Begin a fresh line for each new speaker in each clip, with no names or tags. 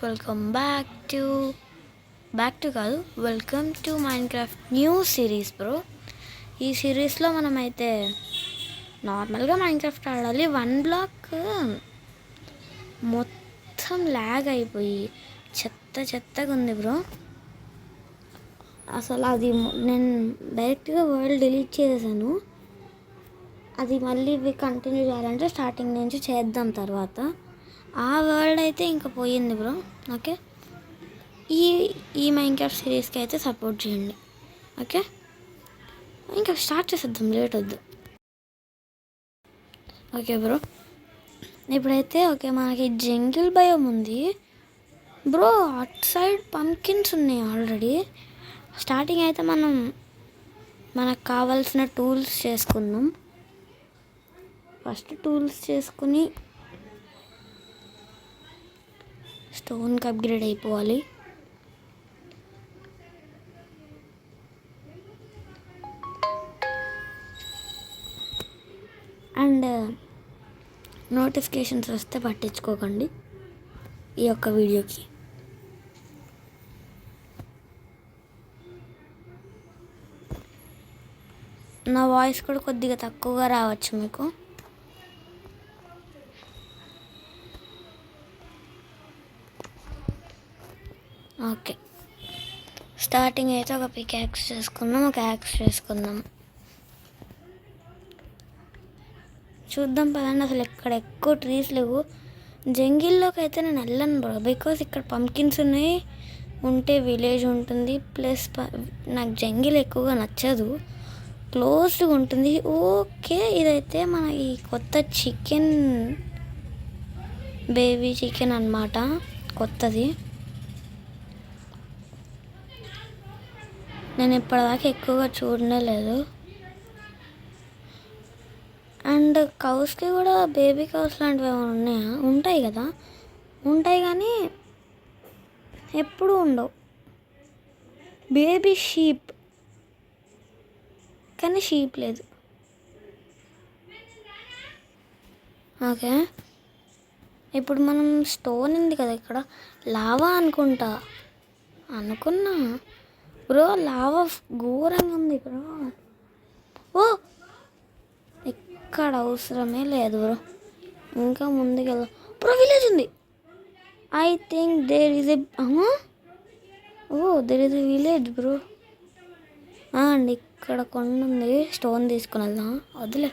Welcome welcome to Minecraft new series bro. ఈ సిరీస్లో మనమైతే నార్మల్గా మైన్క్రాఫ్ట్ ఆడాలి. 1 బ్లాక్ మొత్తం ల్యాగ్ అయిపోయి చెత్తగా ఉంది బ్రో. అసలు అది నేను డైరెక్ట్గా వరల్డ్ డిలీట్ చేసాను. అది మళ్ళీ కంటిన్యూ చేయాలంటే స్టార్టింగ్ నుంచి చేద్దాం. తర్వాత ఆ వరల్డ్ అయితే ఇంకా పోయింది బ్రో. ఓకే, ఈ మైన్క్రాఫ్ట్ సిరీస్కి అయితే సపోర్ట్ చేయండి. ఓకే, ఇంకా స్టార్ట్ చేసేద్దాం, లేట్ వద్దు. ఓకే బ్రో, ఇప్పుడైతే ఓకే మనకి జంగిల్ భయం ఉంది బ్రో. అట్ సైడ్ పంకిన్స్ ఉన్నాయి ఆల్రెడీ. స్టార్టింగ్ అయితే మనకు కావాల్సిన టూల్స్ చేసుకుందాం. ఫస్ట్ టూల్స్ చేసుకుని స్టోన్కి అప్గ్రేడ్ అయిపోవాలి. అండ్ నోటిఫికేషన్స్ వస్తే పట్టించుకోకండి ఈ యొక్క వీడియోకి. నా వాయిస్ కూడా కొద్దిగా తక్కువగా రావచ్చు మీకు. ఓకే, స్టార్టింగ్ అయితే ఒక పికాక్స్ చేసుకుందాం, ఒక యాక్స్ చేసుకుందాం. చూద్దాం పదండి. అసలు ఇక్కడ ఎక్కువ ట్రీస్ లేవు. జంగిల్లోకి అయితే నేను వెళ్ళను బ్రో, బికాస్ ఇక్కడ పంకిన్స్ ఉన్నాయి, ఉంటే విలేజ్ ఉంటుంది. ప్లస్ నాకు జంగిల్ ఎక్కువగా నచ్చదు, క్లోజ్గా ఉంటుంది. ఓకే, ఇదైతే మనకి కొత్త చికెన్, బేబీ చికెన్ అన్నమాట, కొత్తది. నేను ఇప్పటిదాకా ఎక్కువగా చూడనే లేదు. అండ్ కౌస్కి కూడా బేబీ కౌస్ లాంటివి ఏమైనా ఉన్నాయా? ఉంటాయి కదా, ఉంటాయి కానీ ఎప్పుడు ఉండవు. బేబీ షీప్ కానీ షీప్ లేదు. ఓకే, ఇప్పుడు మనం స్టోన్ ఉంది కదా ఇక్కడ, లావా అనుకున్నా బ్రో. లావా ఘోరంగా ఉంది బ్రో. ఓ, ఇక్కడ అవసరమే లేదు బ్రో, ఇంకా ముందుకెళ్దాం బ్రో. విలేజ్ ఉంది. I think there is there is a village bro. And ఇక్కడ కొండ ఉంది, స్టోన్ తీసుకుని వెళ్దాం. వద్దులే,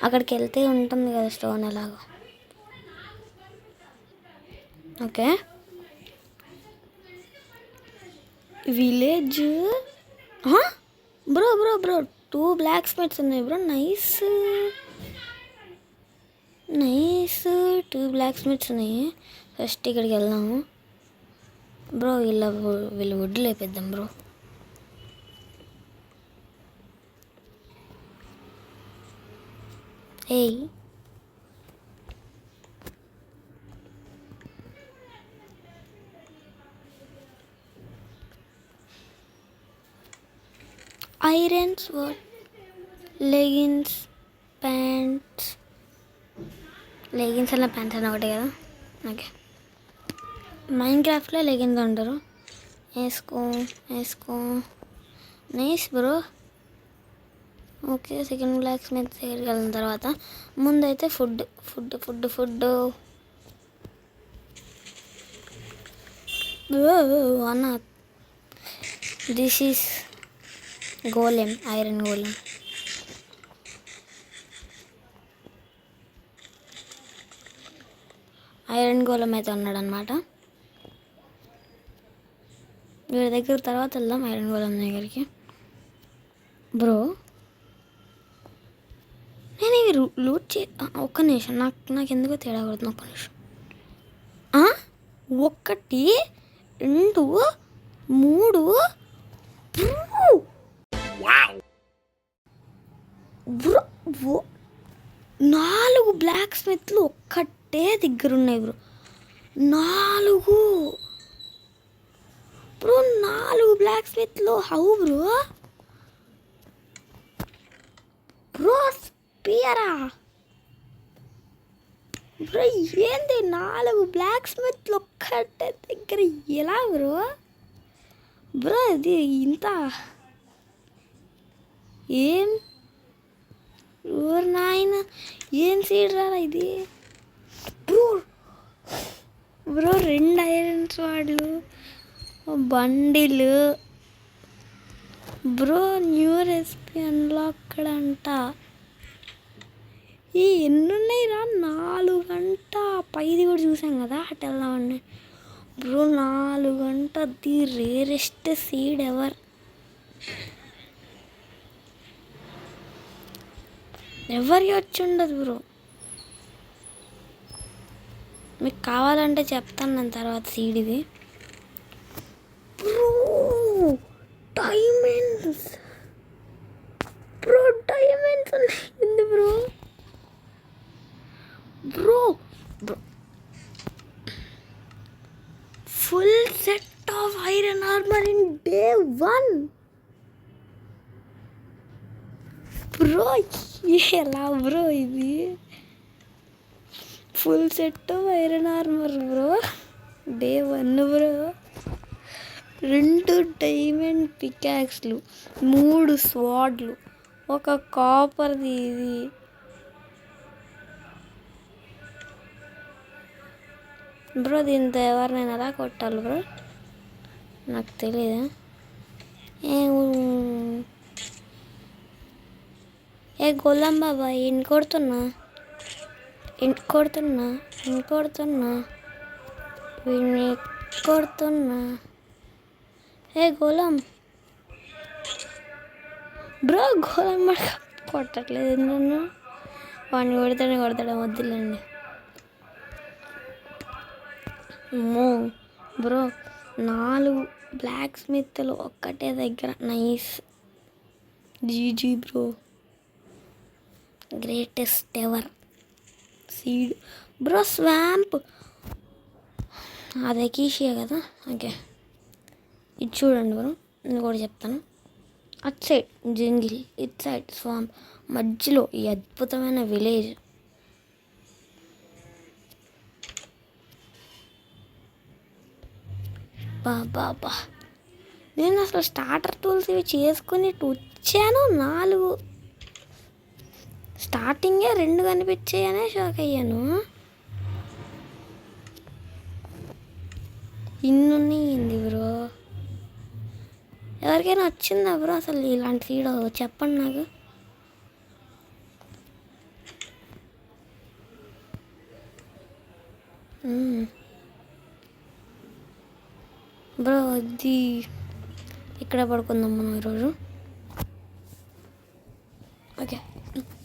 అక్కడికి వెళ్తే ఉంటుంది కదా స్టోన్ ఎలాగో. Okay, village bro 2 blacksmiths ఉన్నాయి బ్రో. నైస్ 2 బ్లాక్ స్మిత్స్ ఉన్నాయి. ఫస్ట్ ఇక్కడికి వెళ్దాము బ్రో. వీళ్ళు వుడ్ లేపేద్దాం బ్రో. ఏయ్, iron sword, leggings, pants. Leggings అన్న ప్యాంట్స్ అన్న ఒకటే కదా. ఓకే, మైన్క్రాఫ్ట్లో లెగిన్స్ అంటారు. వేసుకో nice bro. Okay, second blacksmith దగ్గరికి వెళ్ళిన తర్వాత ముందైతే ఫుడ్. అన్న, this is golem, iron golem. Iron golem అయితే ఉన్నాడు అనమాట. వీడి దగ్గర తర్వాత వెళ్దాం ఐరన్ గోలెం దగ్గరికి. బ్రో నేను ఇవి లూట్ ఒక్క నిమిషం, నాకు ఎందుకో తేడా కొడుతుంది. ఒక్క నిమిషం. 1 2 3 బ్రో, 4 బ్లాక్ స్మిత్లు ఒక్కటే దగ్గర ఉన్నాయి బ్రో. 4 బ్రో, 4 బ్లాక్ స్మిత్లు. హౌ బ్రో స్పియరా బ్రో ఏంది 4 బ్లాక్ స్మిత్లు ఒక్కటే దగ్గర ఎలా బ్రో? బ్రో ఇది ఇంత ఏం ఊరు నాయన ఏం సీడ్ రా ఇది బ్రో. బ్రో 2 ఐరన్ స్వాడ్లు బండిలు బ్రో. న్యూ రెసిపీ అన్లాక్డ్ అంట. ఈ ఎన్ని ఉన్నాయి రా? 4 గంట పైది కూడా చూసాం కదా అటు వెళ్దామండి బ్రో. 4 గంట ది రేరెస్ట్ సీడ్ ఎవర్. ఎవరికి వచ్చి ఉండదు బ్రో. మీకు కావాలంటే చెప్తాను నేను తర్వాత సీడ్ ఇది. బ్రో డైమండ్స్ బ్రో, డైమండ్స్ ఉంది bro. Bro bro full set of iron armour in day 1 bro. ఎలా బ్రో ఇది? Full set of iron armour bro day 1 bro. 2 diamond పికాక్స్లు, 3 స్వాడ్లు, 1 కాపర్ది ఇది. బ్రో దీంతో ఎవరినైనా ఎలా కొట్టాలి బ్రో? నాకు తెలియదు. ఏ గోలం బాబా ఇంటి కొడుతున్నా వీడిని కొడుతున్నా. ఏ గోలం బ్రో, గోలం కొట్టట్లేదు నన్ను. వాడిని కొడతాడా వద్దులేండి. బ్రో 4 బ్లాక్ స్మిత్లు ఒక్కటే దగ్గర. Nice GG bro, greatest ever seed bro. Swamp అదే కీషియా కదా. ఓకే ఇది చూడండి బ్రో, నేను కూడా చెప్తాను. At side jungle, it side swamp, మధ్యలో ఈ అద్భుతమైన విలేజ్. బాబా నేను అసలు స్టార్టర్ టూల్స్ ఇవి చేసుకుని వచ్చాను. 4 స్టార్టింగే 2 కనిపించాయనే షాక్ అయ్యాను. ఇన్నున్నాయింది బ్రో. ఎవరికైనా వచ్చిందా బ్రో అసలు ఇలాంటి సీడ్? చెప్పండి నాకు. బ్రో అది ఇక్కడ పడుకుందాం మనం ఈరోజు. ఓకే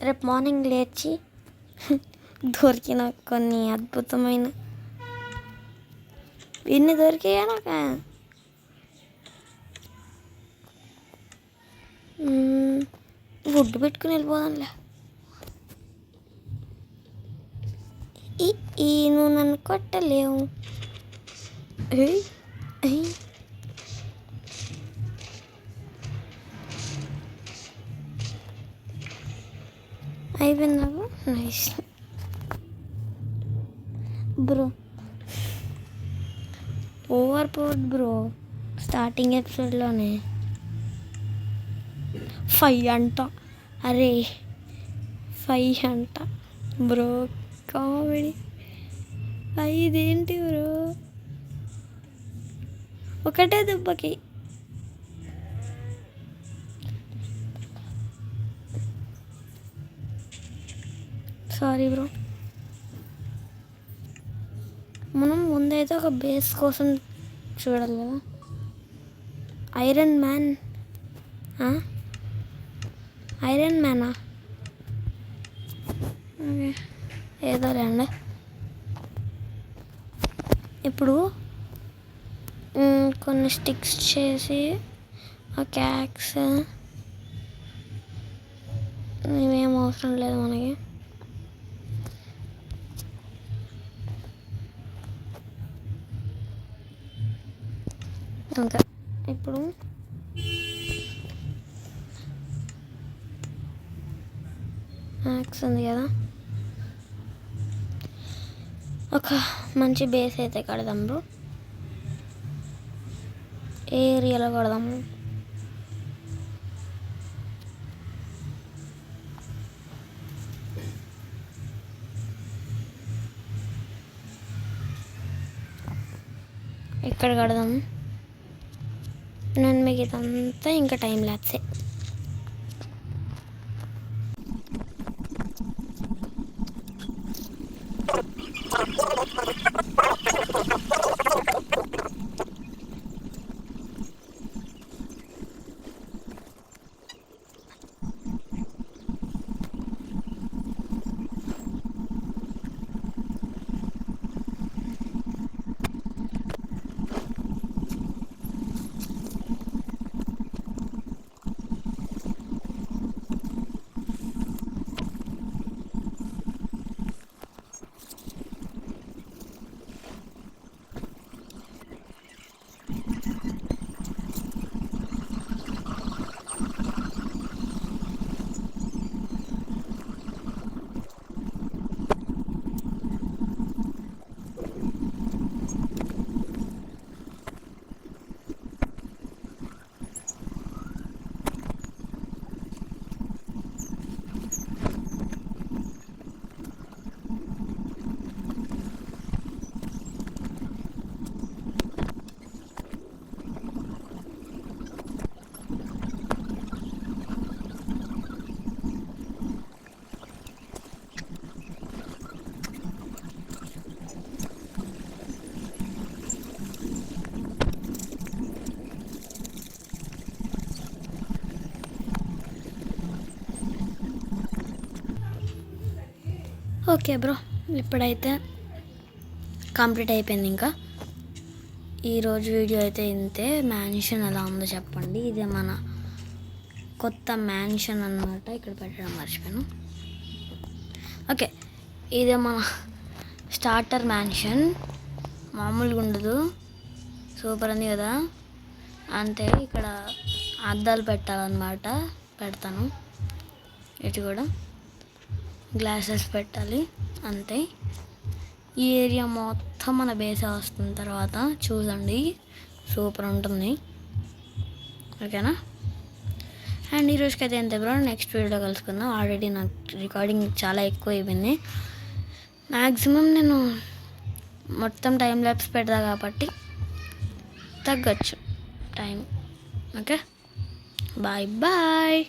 రేపు మార్నింగ్ లేచి దొరికిన కొన్ని అద్భుతమైన ఇన్ని దొరికాయా నాకు. వుడ్ పెట్టుకుని వెళ్ళిపోదాంలే. నువ్వు నన్ను కొట్టలేవు. అయిపోయిందా nice bro. Over powered bro. Starting ఎపిసోడ్లోనే 5 అంట. అరే 5 అంట బ్రో. కామెడీ. 5 ఏంటి బ్రో? ఒకటే దెబ్బకి. Sorry bro. మనం ముందైతే ఒక బేస్ కోసం చూడాలి కదా. ఐరన్ మ్యానా? ఏదో రండి. ఇప్పుడు కొన్ని స్టిక్స్ చేసి ఆ క్యాక్స్ ఇవేం అవసరం లేదు మనకి. ఇంకా ఇప్పుడు యాక్స్ ఉంది కదా, ఒక మంచి బేస్ అయితే కడదాం బ్రో. ఏ ఏరియాలో కడదాము? ఎక్కడ కడదాము? నేను మీకు ఇదంతా ఇంకా టైం ల్యాప్సే. ఓకే బ్రో, ఇప్పుడైతే కంప్లీట్ అయిపోయింది. ఇంకా ఈరోజు వీడియో అయితే ఇంతే. మ్యాన్షన్ ఎలా ఉందో చెప్పండి. ఇదే మన కొత్త మ్యాన్షన్ అన్నమాట. ఇక్కడ పెట్టడం మర్చిపోయాను. ఓకే, ఇదే మన స్టార్టర్ మ్యాన్షన్. మామూలుగా ఉండదు, సూపర్ ఉంది కదా. అంతే, ఇక్కడ అద్దాలు పెట్టాలన్నమాట. పెడతాను. ఇటు కూడా గ్లాసెస్ పెట్టాలి. అంతే. ఈ ఏరియా మొత్తం మన బేసే వస్తుంది. తర్వాత చూడండి, సూపర్ ఉంటుంది. ఓకేనా? అండ్ ఈరోజుకైతే ఎంత బ్రో, నెక్స్ట్ వీడియోలో కలుసుకుందాం. ఆల్రెడీ నాకు రికార్డింగ్ చాలా ఎక్కువ అయిపోయింది. మ్యాక్సిమం నేను మొత్తం టైం ల్యాప్స్ పెడతా కాబట్టి తగ్గచ్చు టైం. Okay, bye bye.